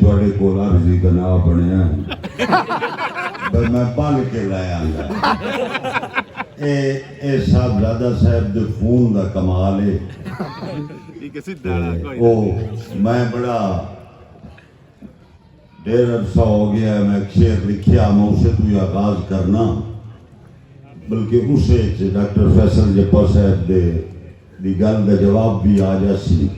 थोड़े को अर्जी का ना बनया पर मैं बन के लाया ए साहबजादा साहब दे खून दा कमाल है ओ मैं बड़ा डेढ़ अरसा हो गया मैं शेर लिखिया मैं उसे तू आगाज करना बल्कि उसे डॉक्टर फैसल जप्पा साहब दे दी गल का जवाब भी आ जासी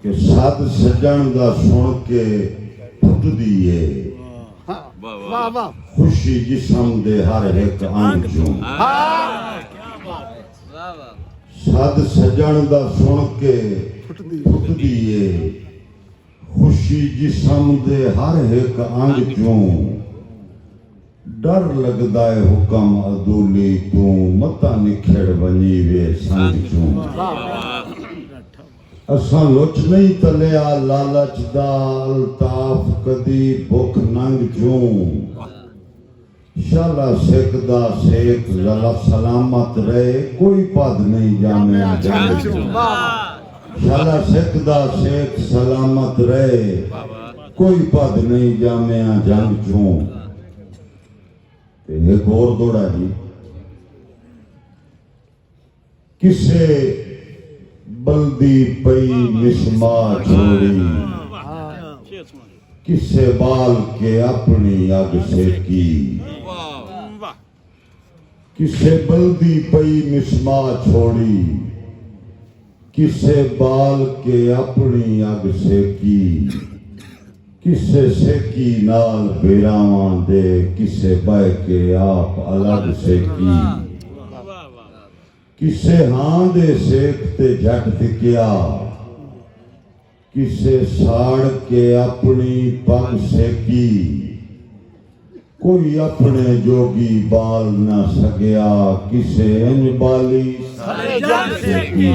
कि सद सजन दा सुन के फुटदी है खुशी जिस्म दे हर एक अंग चों सद सजन दा सुन के फुटदी है खुशी जिस्म दे हर एक अंग चों डर लगदा है हुक्म अदूली तू मता निखड़ बनी वे संग चों असां लुच नहीं तलिया लालच दा अल्ताफ कदी भुख नंग चूं शाला सिख दा सेक जलफ सलामत रहे कोई पद नहीं जामे जंग चूं शाला सिख दा सेक सलामत रहे कोई पद नहीं जामे जंग चूं एक और दौड़ा जी किसे बल्दी पई मिसमा छोड़ी किसे बाल के अपनी अग सेकी किसे बल्दी पई मिसमा छोड़ी किसे बाल के अपनी अग सेकी किसे सेकी नाल बेरावां दे किसे बह के आप अलग सेकी किसे हां दे सेक ते जट टिकिया किसे साड़ के अपनी पग सेकी कोई अपने जोगी बाल न सकिया किसे इंज बाली सेकी